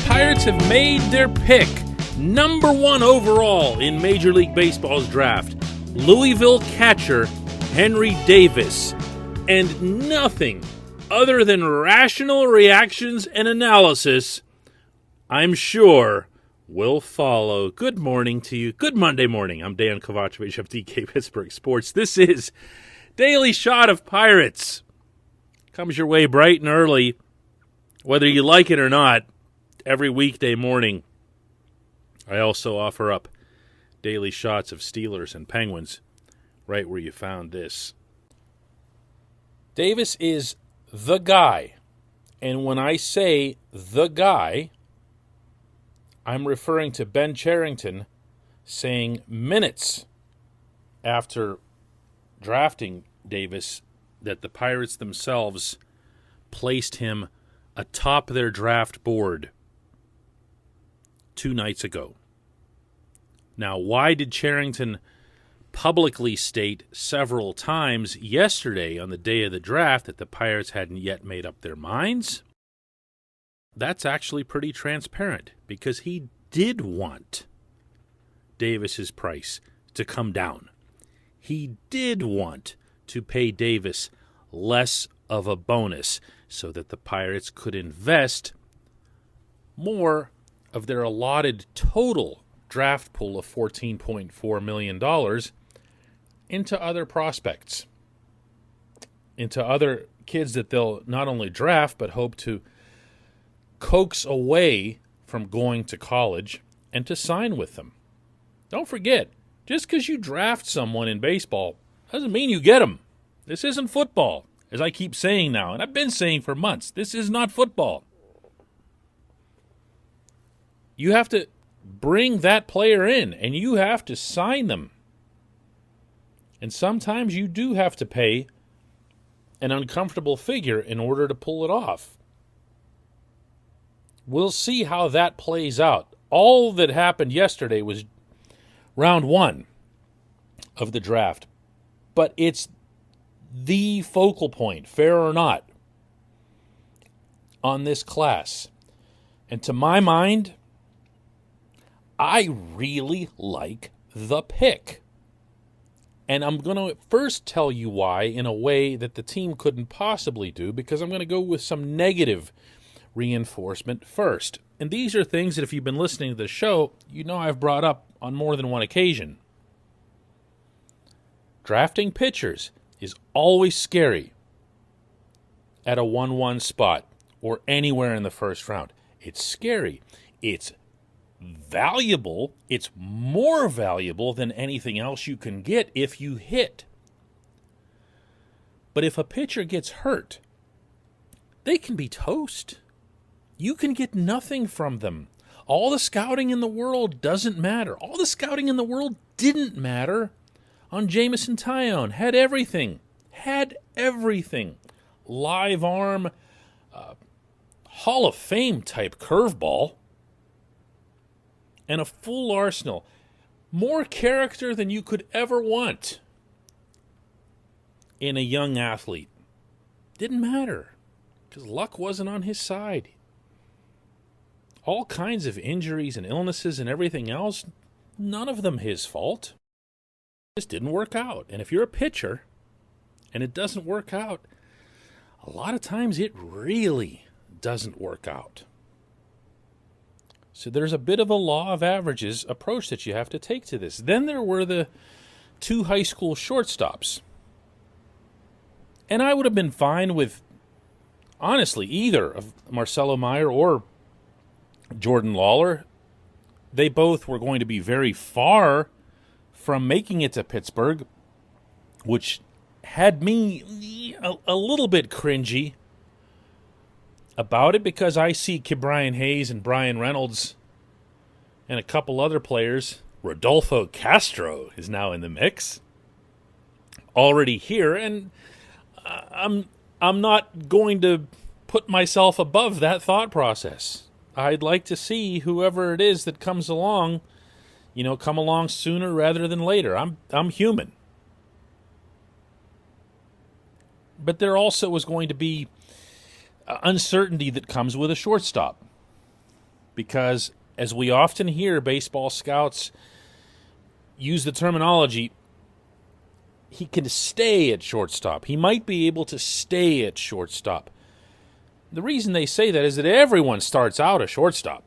Pirates have made their pick. Number 1 overall in Major League Baseball's draft, Louisville catcher Henry Davis. And nothing other than rational reactions and analysis, I'm sure, will follow. Good morning to you. Good Monday morning. I'm Dejan Kovacevic of DK Pittsburgh Sports. This is Daily Shot of Pirates. Comes your way bright and early, whether you like it or not, every weekday morning. I also offer up daily shots of Steelers and Penguins, right where you found this. Davis is the guy. And when I say the guy, I'm referring to Ben Cherington saying minutes after drafting Davis that the Pirates themselves placed him atop their draft board 2 nights ago. Now, why did Cherington publicly state several times yesterday on the day of the draft that the Pirates hadn't yet made up their minds? That's actually pretty transparent because he did want Davis's price to come down. He did want to pay Davis less of a bonus so that the Pirates could invest more of their allotted total draft pool of $14.4 million into other prospects, into other kids that they'll not only draft but hope to coax away from going to college and to sign with them. Don't forget, just because you draft someone in baseball doesn't mean you get them. This isn't football, as I keep saying now, and I've been saying for months. This is not football. You have to bring that player in, and you have to sign them. And sometimes you do have to pay an uncomfortable figure in order to pull it off. We'll see how that plays out. All that happened yesterday was round 1 of the draft. But it's the focal point, fair or not, on this class. And to my mind, I really like the pick. And I'm going to first tell you why in a way that the team couldn't possibly do, because I'm going to go with some negative reinforcement first. And these are things that if you've been listening to the show, you know I've brought up on more than one occasion. Drafting pitchers is always scary at a 1-1 spot or anywhere in the first round. It's scary. It's valuable. It's more valuable than anything else you can get if you hit. But if a pitcher gets hurt, they can be toast. You can get nothing from them. All the scouting in the world doesn't matter. All the scouting in the world didn't matter on Jameson Taillon. Had everything. Live arm, Hall of Fame type curveball, and a full arsenal. More character than you could ever want in a young athlete. Didn't matter because luck wasn't on his side. All kinds of injuries and illnesses and everything else, none of them his fault. It just didn't work out. And if you're a pitcher and it doesn't work out, a lot of times it really doesn't work out. So there's a bit of a law of averages approach that you have to take to this. Then there were the 2 high school shortstops. And I would have been fine with, honestly, either of Marcelo Meyer or Jordan Lawler. They both were going to be very far from making it to Pittsburgh, which had me a little bit cringy about it because I see Brian Hayes and Brian Reynolds and a couple other players. Rodolfo Castro is now in the mix, already here, and I'm not going to put myself above that thought process. I'd like to see whoever it is that comes along, come along sooner rather than later. I'm human. But there also was going to be uncertainty that comes with a shortstop. because, as we often hear baseball scouts use the terminology, he can stay at shortstop. He might be able to stay at shortstop. The reason they say that is that everyone starts out a shortstop.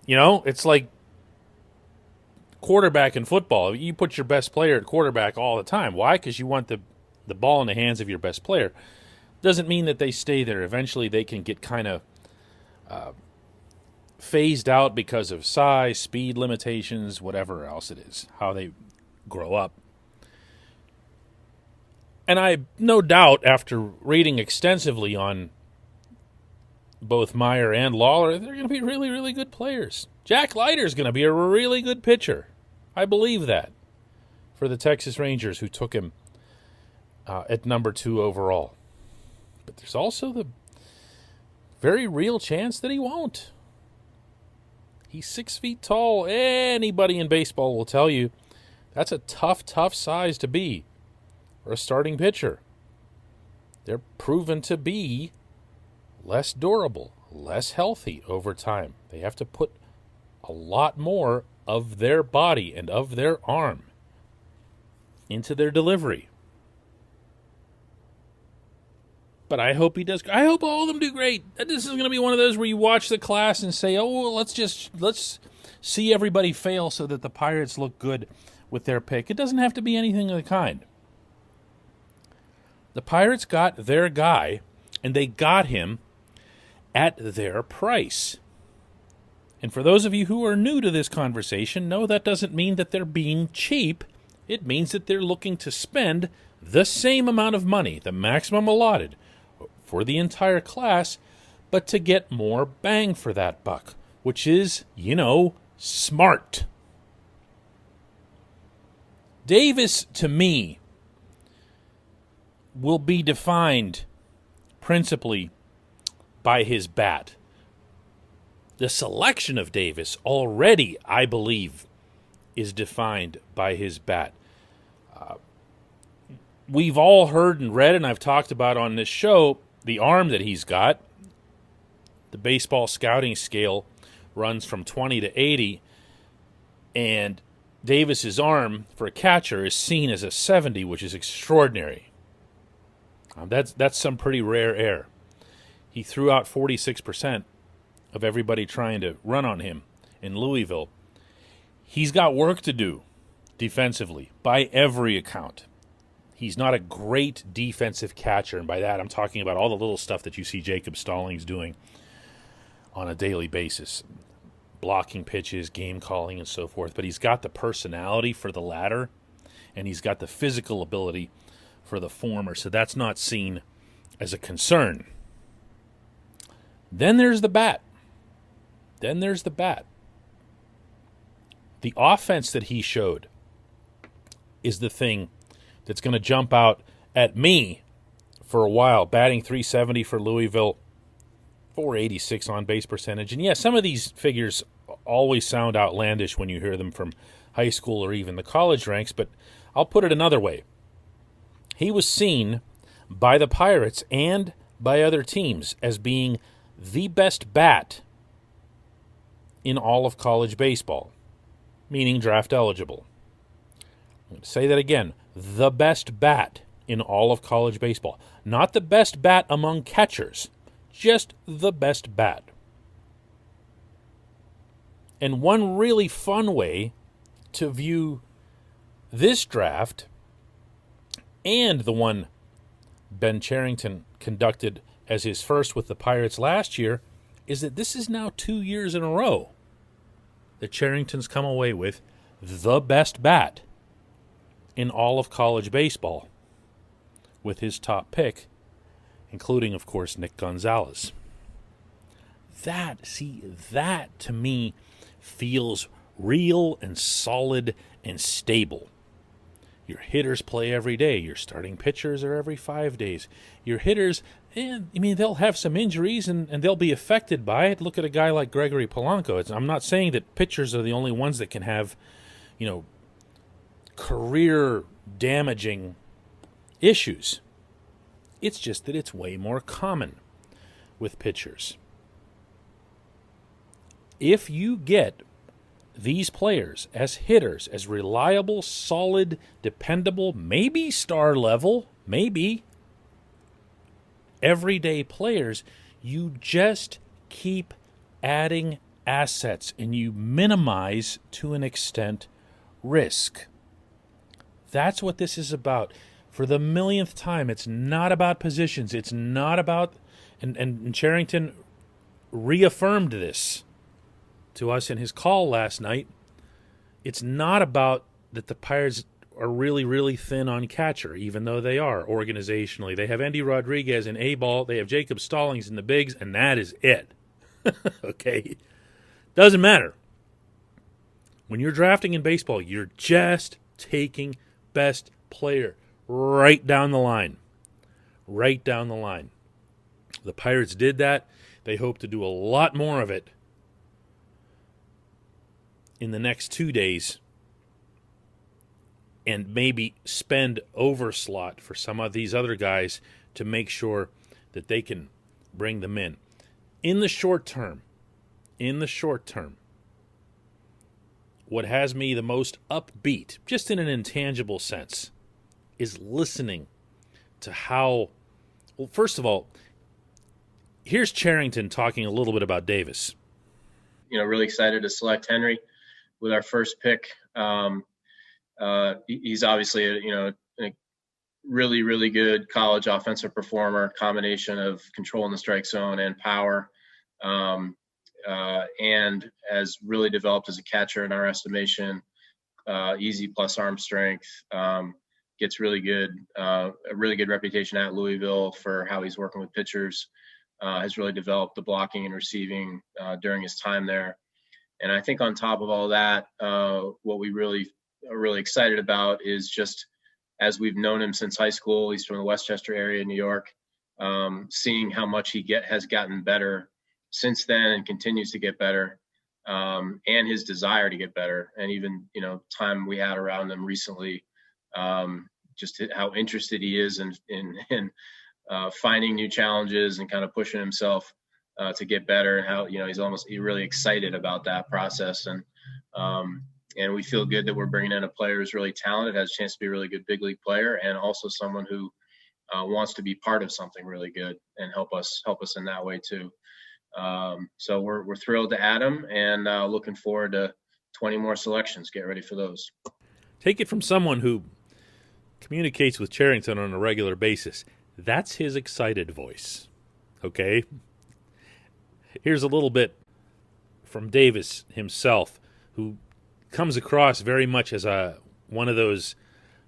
You know, it's like quarterback in football. You put your best player at quarterback all the time. Why? Because you want the ball in the hands of your best player. Doesn't mean that they stay there. Eventually they can get kind of phased out because of size, speed limitations, whatever else it is, how they grow up. And I have no doubt, after reading extensively on both Meyer and Lawler, they're going to be really, really good players. Jack Leiter's going to be a really good pitcher. I believe that, for the Texas Rangers, who took him at number 2 overall. But there's also the very real chance that he won't. He's 6 feet tall. Anybody in baseball will tell you that's a tough, tough size to be for a starting pitcher. They're proven to be less durable, less healthy over time. They have to put a lot more of their body and of their arm into their delivery. But I hope he does. I hope all of them do great. This is going to be one of those where you watch the class and say, oh, well, let's see everybody fail so that the Pirates look good with their pick. It doesn't have to be anything of the kind. The Pirates got their guy, and they got him at their price. And for those of you who are new to this conversation, no, that doesn't mean that they're being cheap. It means that they're looking to spend the same amount of money, the maximum allotted, for the entire class, but to get more bang for that buck, which is, smart. Davis, to me, will be defined principally by his bat. The selection of Davis already, I believe, is defined by his bat. We've all heard and read, and I've talked about on this show, the arm that he's got. The baseball scouting scale runs from 20 to 80, and Davis's arm for a catcher is seen as a 70, which is extraordinary. That's some pretty rare air. He threw out 46% of everybody trying to run on him in Louisville. He's got work to do defensively, by every account. He's not a great defensive catcher, and by that I'm talking about all the little stuff that you see Jacob Stallings doing on a daily basis. Blocking pitches, game calling, and so forth. But he's got the personality for the latter, and he's got the physical ability for the former, so that's not seen as a concern. Then there's the bat. The offense that he showed is the thing that's going to jump out at me for a while. Batting .370 for Louisville, .486 on-base percentage. And yeah, some of these figures always sound outlandish when you hear them from high school or even the college ranks, but I'll put it another way. He was seen by the Pirates and by other teams as being the best bat in all of college baseball, meaning draft eligible. I'm going to say that again. The best bat in all of college baseball. Not the best bat among catchers, just the best bat. And one really fun way to view this draft and the one Ben Cherington conducted as his first with the Pirates last year is that this is now 2 years in a row that Cherington's come away with the best bat in all of college baseball with his top pick, including, of course, Nick Gonzalez. That to me feels real and solid and stable. Your hitters play every day. Your starting pitchers are every 5 days. Your hitters, they'll have some injuries and they'll be affected by it. Look at a guy like Gregory Polanco. I'm not saying that pitchers are the only ones that can have, career-damaging issues. It's just that it's way more common with pitchers. If you get these players as hitters, as reliable, solid, dependable, maybe star level, maybe everyday players, you just keep adding assets and you minimize, to an extent, risk. That's what this is about. For the millionth time, it's not about positions. It's not about, and Cherington reaffirmed this to us in his call last night. It's not about that the Pirates are really, really thin on catcher, even though they are organizationally. They have Andy Rodriguez in A-ball. They have Jacob Stallings in the bigs, and that is it. Okay? Doesn't matter. When you're drafting in baseball, you're just taking best player right down the line. Right down the line. The Pirates did that. They hope to do a lot more of it in the next 2 days and maybe spend overslot for some of these other guys to make sure that they can bring them in. In the short term, what has me the most upbeat, just in an intangible sense, is listening to how, well, first of all, here's Cherington talking a little bit about Davis. Really excited to select Henry with our first pick. He's obviously a really, really good college offensive performer, combination of control in the strike zone and power, and has really developed as a catcher in our estimation. Easy plus arm strength, gets a really good reputation at Louisville for how he's working with pitchers. Has really developed the blocking and receiving during his time there. And I think on top of all that, what we really are really excited about is just, as we've known him since high school, he's from the Westchester area, New York, seeing how much he has gotten better since then and continues to get better, and his desire to get better. And even, time we had around him recently, just how interested he is in finding new challenges and kind of pushing himself to get better, and how, he's really excited about that process. And we feel good that we're bringing in a player who's really talented, has a chance to be a really good big league player, and also someone who wants to be part of something really good and help us in that way too. So we're thrilled to add him, and looking forward to 20 more selections. Get ready for those. Take it from someone who communicates with Cherington on a regular basis. That's his excited voice. Okay? Here's a little bit from Davis himself, who comes across very much as one of those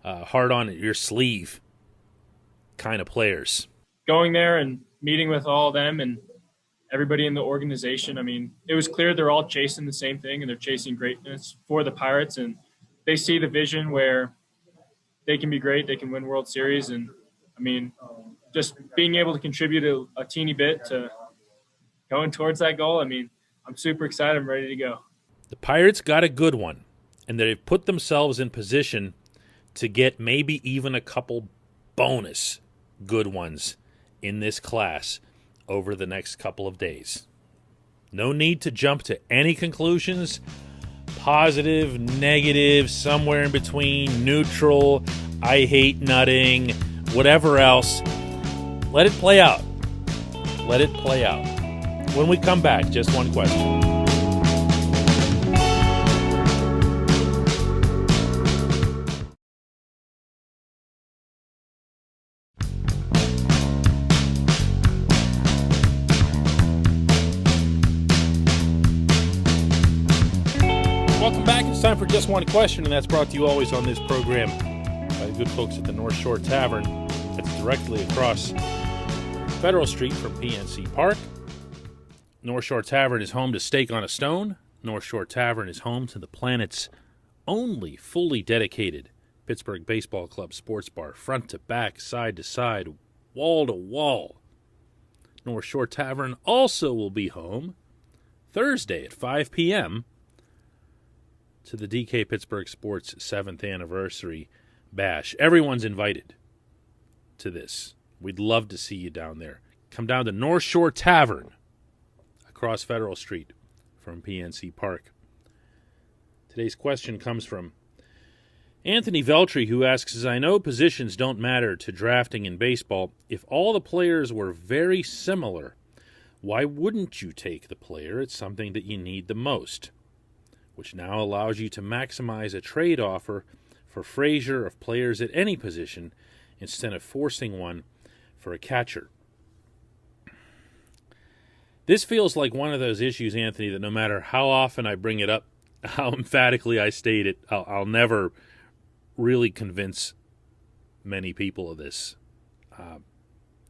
hard on your sleeve kind of players. Going there and meeting with all of them and everybody in the organization, it was clear they're all chasing the same thing, and they're chasing greatness for the Pirates, and they see the vision where they can be great, they can win World Series, and just being able to contribute a teeny bit to going towards that goal. I'm super excited. I'm ready to go. The Pirates got a good one, and they've put themselves in position to get maybe even a couple bonus good ones in this class over the next couple of days. No need to jump to any conclusions. Positive, negative, somewhere in between, neutral, I hate nutting, whatever else. Let it play out. Let it play out. When we come back, just one question. Welcome back. It's time for Just One Question, and that's brought to you always on this program by the good folks at the North Shore Tavern. It's directly across Federal Street from PNC Park. North Shore Tavern is home to Steak on a Stone. North Shore Tavern is home to the planet's only fully dedicated Pittsburgh Baseball Club sports bar, front to back, side to side, wall to wall. North Shore Tavern also will be home Thursday at 5 p.m. to the DK Pittsburgh Sports 7th anniversary bash. Everyone's invited to this. We'd love to see you down there. Come down to North Shore Tavern across Federal Street from PNC Park. Today's question comes from Anthony Veltri, who asks, as I know positions don't matter to drafting in baseball, if all the players were very similar, why wouldn't you take the player at something that you need the most, which now allows you to maximize a trade offer for Frazier of players at any position instead of forcing one for a catcher? This feels like one of those issues, Anthony, that no matter how often I bring it up, how emphatically I state it, I'll never really convince many people of this.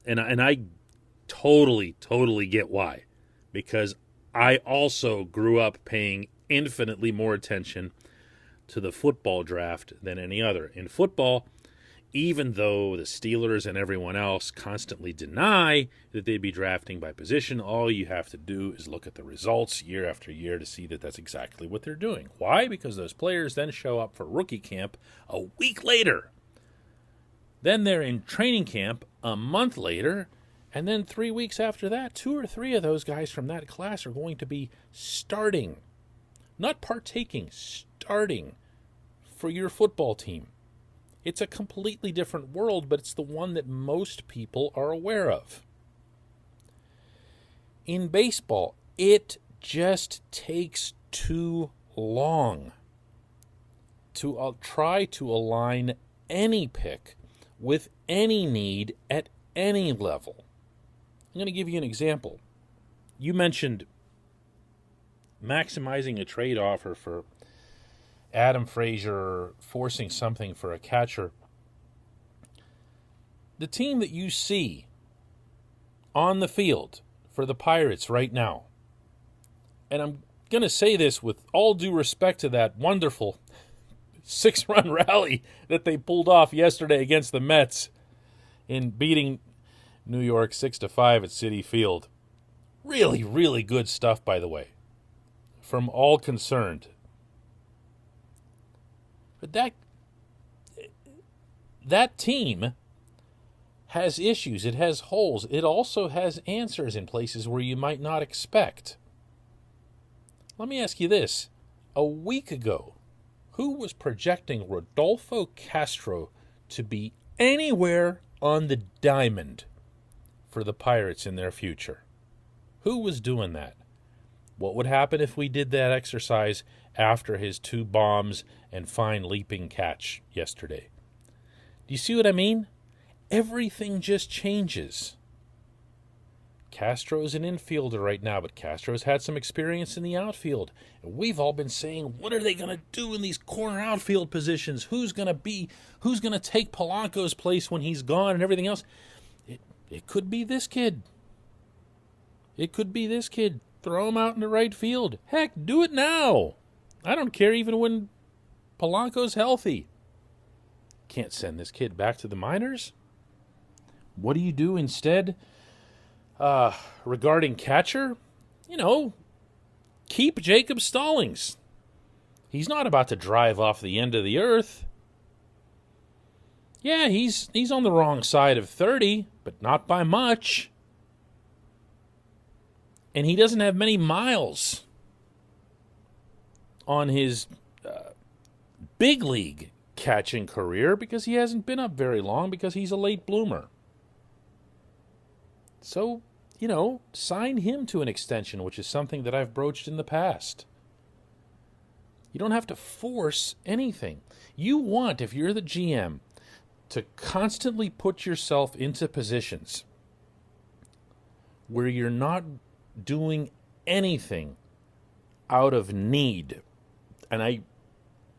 And I totally get why. Because I also grew up paying infinitely more attention to the football draft than any other. In football, even though the Steelers and everyone else constantly deny that they'd be drafting by position, all you have to do is look at the results year after year to see that that's exactly what they're doing. Why? Because those players then show up for rookie camp a week later. Then they're in training camp a month later, and then 3 weeks after that, 2 or 3 of those guys from that class are going to be starting, not partaking, starting for your football team. It's a completely different world, but it's the one that most people are aware of. In baseball, it just takes too long to try to align any pick with any need at any level. I'm going to give you an example. You mentioned maximizing a trade offer for Adam Frazier, forcing something for a catcher. The team that you see on the field for the Pirates right now, and I'm going to say this with all due respect to that wonderful 6-run rally that they pulled off yesterday against the Mets in beating New York 6-5 at Citi Field. Really, really good stuff, by the way, from all concerned. But that team has issues. It has holes. It also has answers in places where you might not expect. Let me ask you this. A week ago, who was projecting Rodolfo Castro to be anywhere on the diamond for the Pirates in their future? Who was doing that? What would happen if we did that exercise after his 2 bombs and fine leaping catch yesterday? Do you see what I mean? Everything just changes. Castro's an infielder right now, but Castro's had some experience in the outfield. And we've all been saying, what are they going to do in these corner outfield positions? Who's going to take Polanco's place when he's gone and everything else? It could be this kid. It could be this kid. Throw him out in the right field. Heck, do it now. I don't care even when Polanco's healthy. Can't send this kid back to the minors. What do you do instead? Regarding catcher, keep Jacob Stallings. He's not about to drive off the end of the earth. Yeah, he's on the wrong side of 30, but not by much. And he doesn't have many miles on his big league catching career because he hasn't been up very long because he's a late bloomer. So, sign him to an extension, which is something that I've broached in the past. You don't have to force anything. You want, if you're the GM, to constantly put yourself into positions where you're not doing anything out of need. And I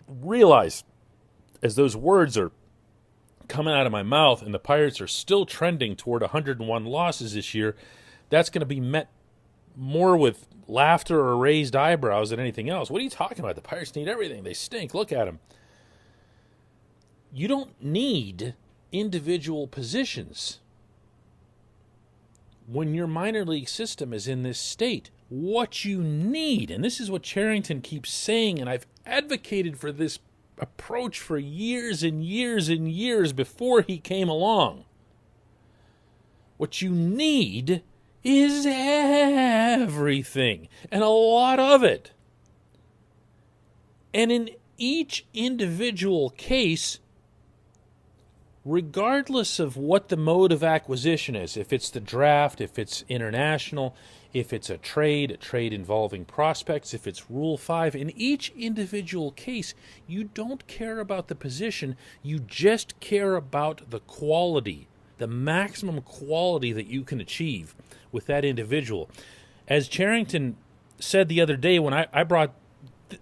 realize as those words are coming out of my mouth and the Pirates are still trending toward 101 losses this year, that's going to be met more with laughter or raised eyebrows than anything else. What are you talking about? The Pirates need everything. They stink. Look at them. You don't need individual positions when your minor league system is in this state. What you need, and this is what Cherington keeps saying, and I've advocated for this approach for years and years and years before he came along. What you need is everything, and a lot of it. And in each individual case, regardless of what the mode of acquisition is, if it's the draft, if it's international, if it's a trade involving prospects, if it's Rule 5, in each individual case, you don't care about the position, you just care about the quality, the maximum quality that you can achieve with that individual. As Charrington said the other day when I brought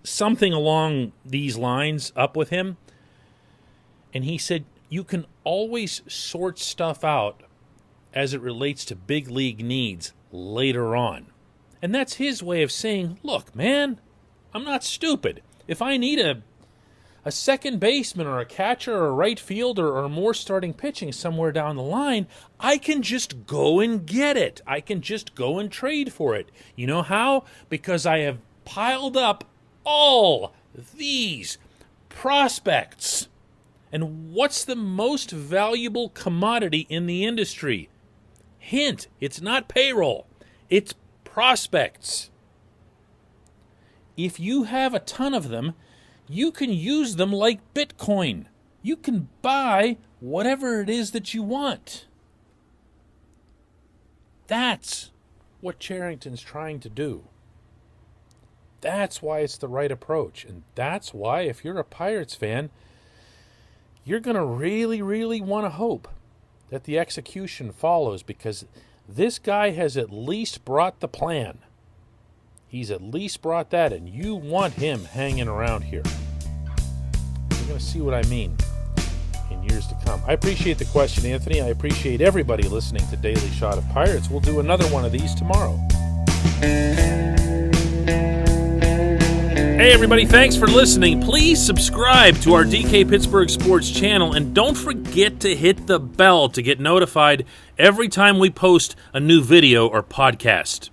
something along these lines up with him, and he said, you can always sort stuff out as it relates to big league needs later on. And that's his way of saying, look, man, I'm not stupid. If I need a second baseman or a catcher or a right fielder or more starting pitching somewhere down the line, I can just go and get it. I can just go and trade for it. You know how? Because I have piled up all these prospects. And what's the most valuable commodity in the industry? Hint, it's not payroll. It's prospects. If you have a ton of them, you can use them like Bitcoin. You can buy whatever it is that you want. That's what Charrington's trying to do. That's why it's the right approach. And that's why, if you're a Pirates fan, you're going to really, really want to hope that the execution follows, because this guy has at least brought the plan. He's at least brought that, and you want him hanging around here. You're going to see what I mean in years to come. I appreciate the question, Anthony. I appreciate everybody listening to Daily Shot of Pirates. We'll do another one of these tomorrow. Hey everybody, thanks for listening. Please subscribe to our DK Pittsburgh Sports channel, and don't forget to hit the bell to get notified every time we post a new video or podcast.